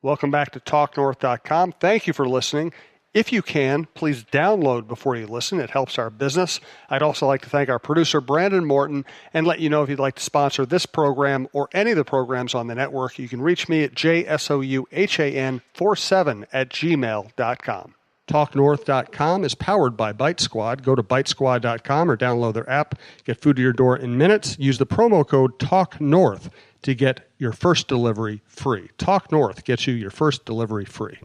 Welcome back to talknorth.com. Thank you for listening. If you can, please download before you listen. It helps our business. I'd also like to thank our producer, Brandon Morton, and let you know if you'd like to sponsor this program or any of the programs on the network, you can reach me at jsouhan47@gmail.com. Talknorth.com is powered by Bite Squad. Go to bitesquad.com or download their app. Get food to your door in minutes. Use the promo code TALKNORTH to get your first delivery free. Talk North gets you your first delivery free.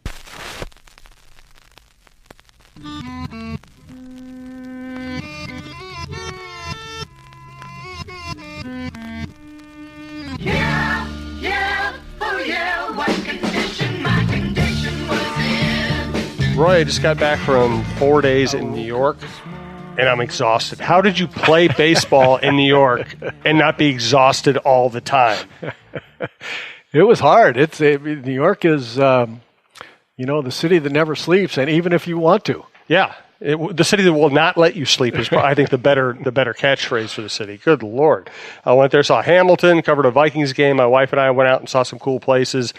Yeah, oh yeah, what condition my condition was in. Roy, I just got back from 4 days in New York, and I'm exhausted. How did you play baseball in New York and not be exhausted all the time? It was hard. New York is, the city that never sleeps, and even if you want to. Yeah. The city that will not let you sleep is, I think, the better catchphrase for the city. Good Lord. I went there, saw Hamilton, covered a Vikings game. My wife and I went out and saw some cool places,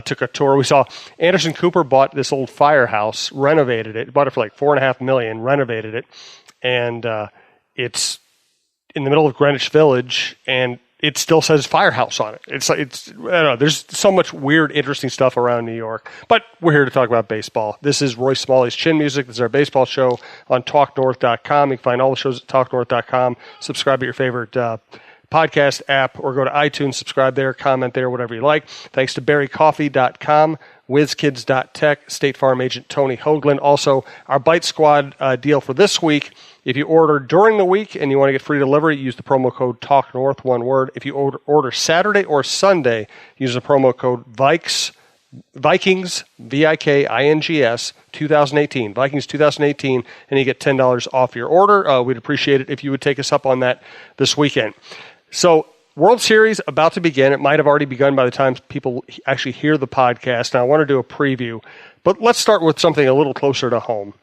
took a tour. We saw Anderson Cooper bought this old firehouse, renovated it, bought it for like $4.5 million, renovated it, and it's in the middle of Greenwich Village, and it still says Firehouse on it. I don't know. There's so much weird, interesting stuff around New York. But we're here to talk about baseball. This is Roy Smalley's Chin Music. This is our baseball show on talknorth.com. You can find all the shows at talknorth.com. Subscribe to your favorite podcast app or go to iTunes, subscribe there, comment there, whatever you like. Thanks to berrycoffee.com, whizkids.tech, State Farm agent Tony Hoagland. Also, our Bite Squad deal for this week. If you order during the week and you want to get free delivery, use the promo code TALKNORTH, one word. If you order Saturday or Sunday, use the promo code Vikings, VIKINGS, 2018, Vikings 2018, and you get $10 off your order. We'd appreciate it if you would take us up on that this weekend. So, World Series about to begin. It might have already begun by the time people actually hear the podcast. Now, I want to do a preview, but let's start with something a little closer to home.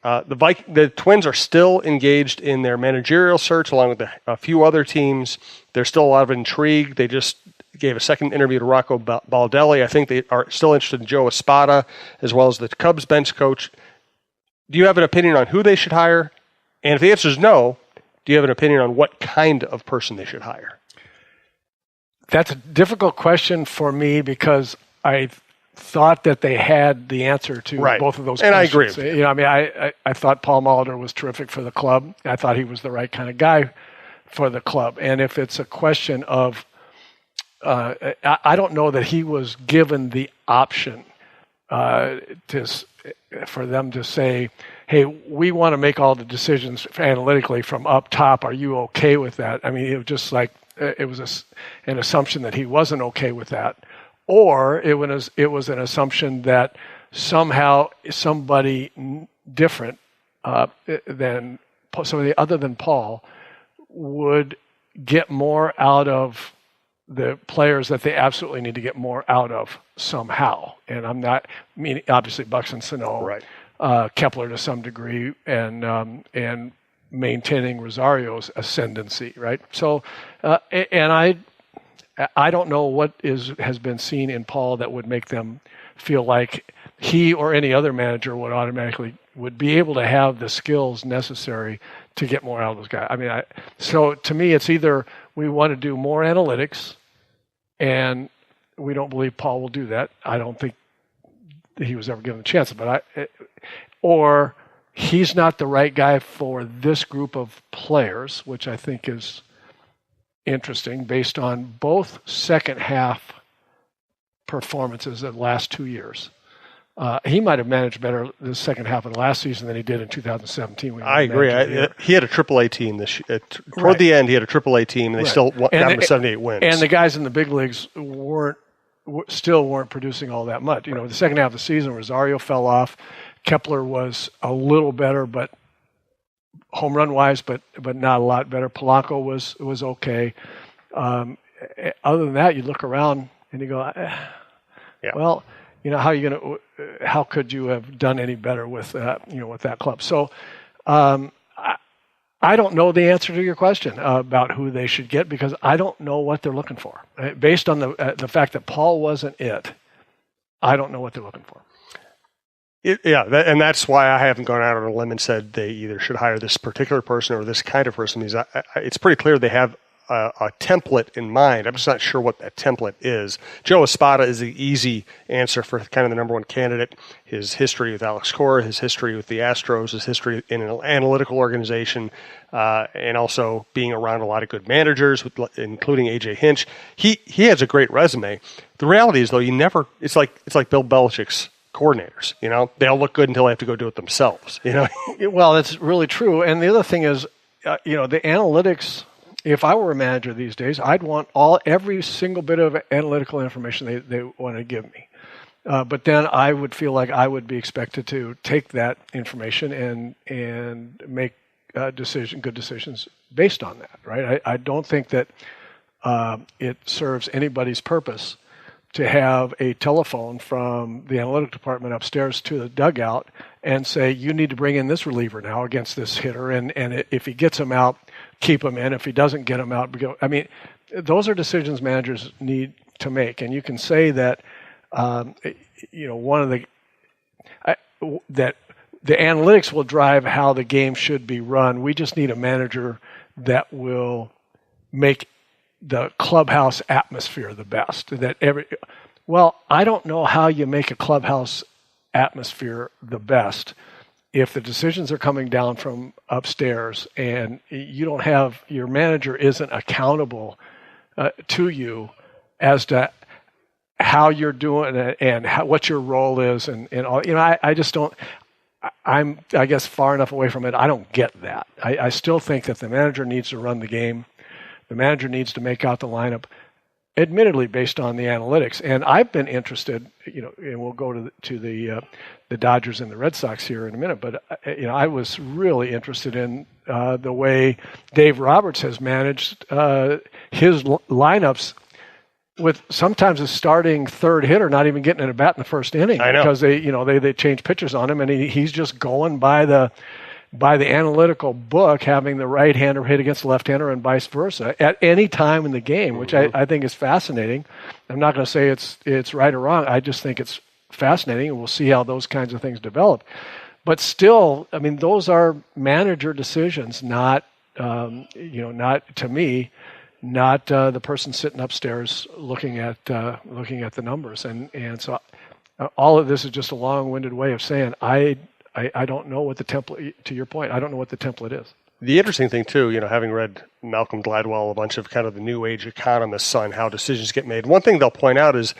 The Twins are still engaged in their managerial search along with a few other teams. There's still a lot of intrigue. They just gave a second interview to Rocco Baldelli. I think they are still interested in Joe Espada as well as the Cubs bench coach. Do you have an opinion on who they should hire? And if the answer is no, do you have an opinion on what kind of person they should hire? That's a difficult question for me because I thought that they had the answer to both of those questions. And I agree. I thought Paul Molitor was terrific for the club. I thought he was the right kind of guy for the club. And if it's a question of, I don't know that he was given the option for them to say, hey, we want to make all the decisions analytically from up top. Are you okay with that? I mean, it was just like, it was an assumption that he wasn't okay with that. Or it was an assumption that somehow somebody different than somebody other than Paul would get more out of the players that they absolutely need to get more out of somehow. And I'm not meaning obviously Buxton and Sano, Kepler to some degree, and maintaining Rosario's ascendancy, right? So, and I don't know what has been seen in Paul that would make them feel like he or any other manager would be able to have the skills necessary to get more out of those guys. I mean, so to me, it's either we want to do more analytics, and we don't believe Paul will do that. I don't think he was ever given a chance, or he's not the right guy for this group of players, which I think is interesting based on both second half performances of the last 2 years. He might have managed better the second half of the last season than he did in 2017. I agree. He had a AAA team this year. Toward the end, he had a AAA team, and they still got him to 78 wins. And the guys in the big leagues still weren't producing all that much. The second half of the season, Rosario fell off. Kepler was a little better, but home run wise, but not a lot better. Polanco was okay. Other than that, you look around and you go, well, how could you have done any better with with that club? So, I don't know the answer to your question about who they should get because I don't know what they're looking for. Based on the fact that Paul wasn't it, I don't know what they're looking for. And that's why I haven't gone out on a limb and said they either should hire this particular person or this kind of person. Because it's pretty clear they have a template in mind. I'm just not sure what that template is. Joe Espada is the easy answer for kind of the number one candidate. His history with Alex Cora, his history with the Astros, his history in an analytical organization, and also being around a lot of good managers, including AJ Hinch. He has a great resume. The reality is, though, it's like Bill Belichick's coordinators. They all look good until they have to go do it themselves. Well, that's really true. And the other thing is, the analytics. If I were a manager these days, I'd want every single bit of analytical information they want to give me. But then I would feel like I would be expected to take that information and make good decisions based on that. Right? I don't think that it serves anybody's purpose to have a telephone from the analytic department upstairs to the dugout and say, you need to bring in this reliever now against this hitter, and if he gets him out, keep him in. If he doesn't get him out, those are decisions managers need to make. And you can say that, that the analytics will drive how the game should be run. We just need a manager that will make the clubhouse atmosphere the best. I don't know how you make a clubhouse atmosphere the best if the decisions are coming down from upstairs and your manager isn't accountable to you as to how you're doing it and what your role is and all. I just don't. I'm, I guess, far enough away from it. I don't get that. I still think that the manager needs to run the game. The manager needs to make out the lineup, admittedly based on the analytics. And I've been interested, and we'll go to the Dodgers and the Red Sox here in a minute. But I was really interested in the way Dave Roberts has managed his lineups, with sometimes a starting third hitter not even getting in a bat in the first inning because they change pitchers on him, and he's just going by the analytical book, having the right-hander hit against the left-hander and vice versa at any time in the game, which I think is fascinating. I'm not going to say it's right or wrong. I just think it's fascinating, and we'll see how those kinds of things develop. But still, those are manager decisions, not to me, not the person sitting upstairs looking at the numbers. And so all of this is just a long-winded way of saying I don't know what the template, to your point, I don't know what the template is. The interesting thing, too, having read Malcolm Gladwell, a bunch of kind of the new age economists on how decisions get made, one thing they'll point out is,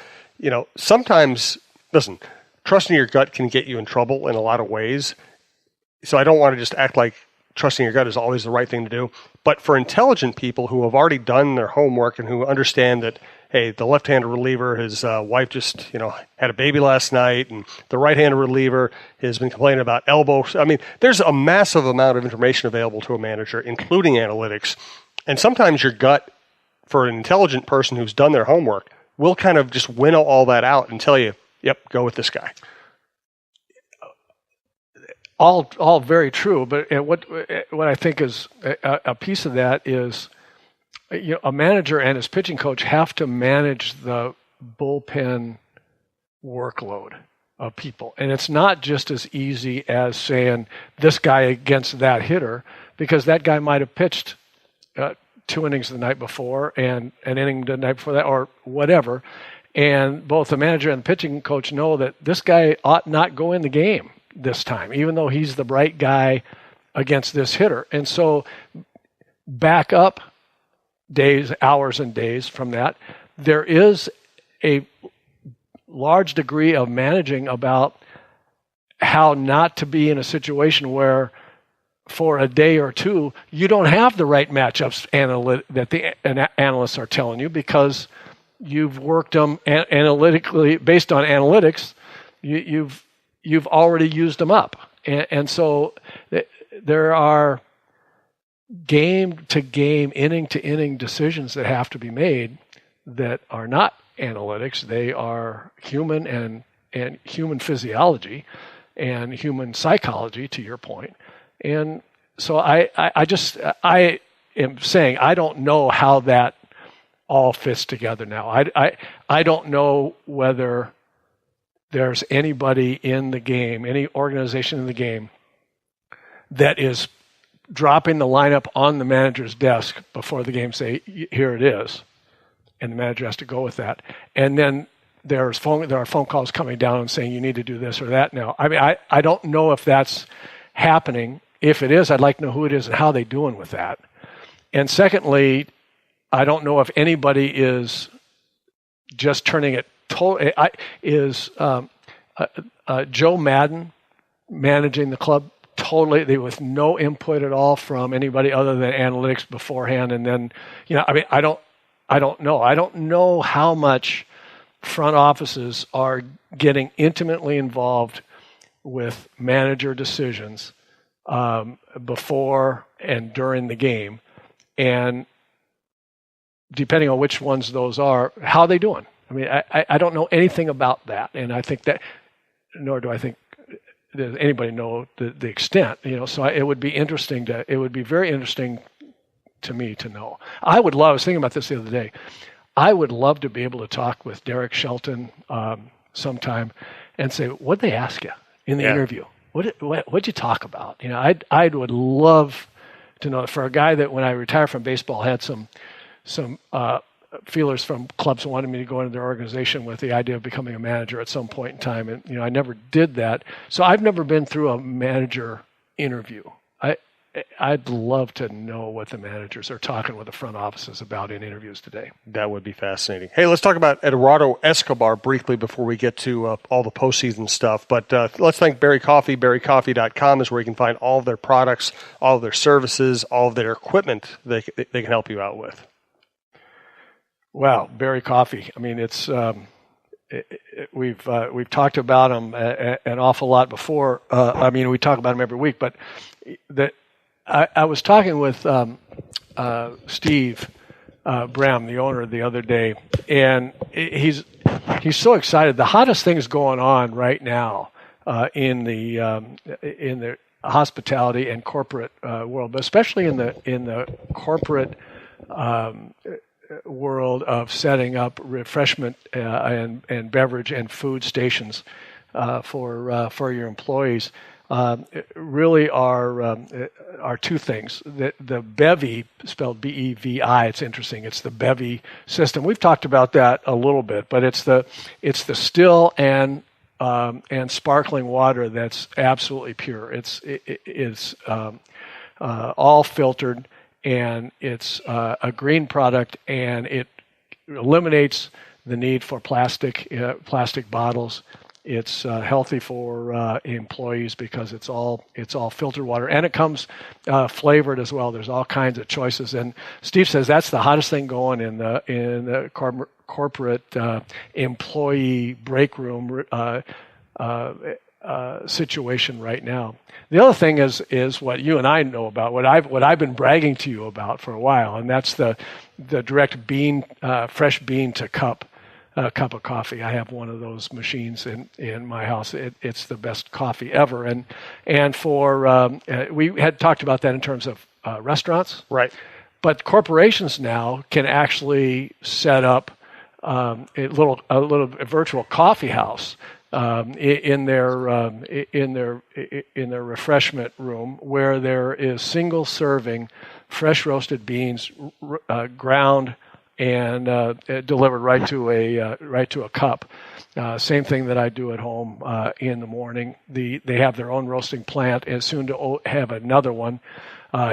sometimes, listen, trusting your gut can get you in trouble in a lot of ways. So I don't want to just act like trusting your gut is always the right thing to do. But for intelligent people who have already done their homework and who understand that, hey, the left-handed reliever, his wife just, had a baby last night, and the right-handed reliever has been complaining about elbows. There's a massive amount of information available to a manager, including analytics. And sometimes your gut, for an intelligent person who's done their homework, will kind of just winnow all that out and tell you, yep, go with this guy. All very true, but what I think is a piece of that is, a manager and his pitching coach have to manage the bullpen workload of people, and it's not just as easy as saying this guy against that hitter, because that guy might have pitched 2 innings the night before and an inning the night before that, or whatever, and both the manager and the pitching coach know that this guy ought not go in the game this time, even though he's the bright guy against this hitter. And so back up days, hours and days from that, there is a large degree of managing about how not to be in a situation where for a day or two, you don't have the right matchups that the analysts are telling you, because you've worked them analytically based on analytics. You've already used them up. And so there are game-to-game, inning-to-inning decisions that have to be made that are not analytics. They are human and human physiology and human psychology, to your point. And so I am saying I don't know how that all fits together now. I don't know whether there's anybody in the game, any organization in the game, that is dropping the lineup on the manager's desk before the game, say, here it is, and the manager has to go with that. And then there are phone calls coming down and saying you need to do this or that now. I mean, I don't know if that's happening. If it is, I'd like to know who it is and how they're doing with that. And secondly, I don't know if anybody is just turning it totally. Is Joe Madden managing the club totally with no input at all from anybody other than analytics beforehand? And then, I mean, I don't know. I don't know how much front offices are getting intimately involved with manager decisions before and during the game, and depending on which ones those are, how are they doing? I mean, I don't know anything about that, and I think that, nor do I think does anybody know the extent. So it would be interesting it would be very interesting to me to know. I was thinking about this the other day. I would love to be able to talk with Derek Shelton sometime and say, what'd they ask you in the interview? What'd you talk about? I would love to know. For a guy that when I retired from baseball had some feelers from clubs who wanted me to go into their organization with the idea of becoming a manager at some point in time, and I never did that. So I've never been through a manager interview. I'd love to know what the managers are talking with the front offices about in interviews today. That would be fascinating. Hey, let's talk about Eduardo Escobar briefly before we get to all the postseason stuff. But let's thank Berry Coffee. BerryCoffee.com is where you can find all of their products, all of their services, all of their equipment they can help you out with. Wow, Berry Coffee. I mean, it's we've talked about them an awful lot before. I mean, we talk about them every week, but I was talking with Steve Bram, the owner, the other day, and he's so excited. The hottest thing is going on right now in the hospitality and corporate world, but especially in the corporate world of setting up refreshment and beverage and food stations for your employees. Really are two things. The Bevy, spelled B-E-V-I, it's interesting. It's the Bevy system. We've talked about that a little bit, but it's the still and sparkling water that's absolutely pure. It's all filtered, and it's a green product, and it eliminates the need for plastic bottles. It's healthy for employees because it's all filtered water, and it comes flavored as well. There's all kinds of choices, and Steve says that's the hottest thing going in the corporate employee break room situation right now. The other thing is what you and I know about, what I've been bragging to you about for a while, and that's the direct bean, fresh bean to cup of coffee. I have one of those machines in my house. It's the best coffee ever. And for we had talked about that in terms of restaurants, right? But corporations now can actually set up a little virtual coffee house in their refreshment room, where there is single serving fresh roasted beans ground and delivered right to a cup. Same thing that I do at home in the morning. They have their own roasting plant, and soon to have another one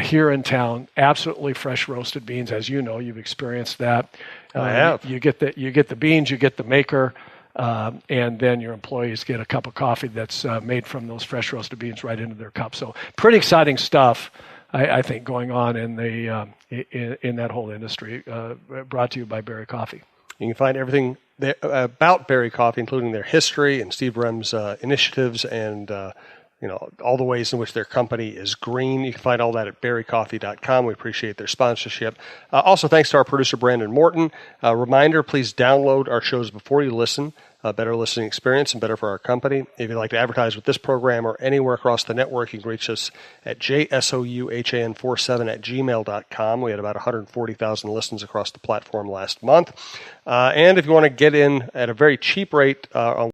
here in town. Absolutely fresh roasted beans, as you know, you've experienced that. I have. You get the beans, you get the maker, and then your employees get a cup of coffee that's made from those fresh roasted beans right into their cup. So pretty exciting stuff, I think, going on in that whole industry. Brought to you by Berry Coffee. You can find everything about Berry Coffee, including their history and Steve Rem's initiatives, and all the ways in which their company is green. You can find all that at berrycoffee.com. We appreciate their sponsorship. Also, thanks to our producer, Brandon Morton. Reminder, please download our shows before you listen. Better listening experience and better for our company. If you'd like to advertise with this program or anywhere across the network, you can reach us at jsouhan47@gmail.com. We had about 140,000 listens across the platform last month. And if you want to get in at a very cheap rate on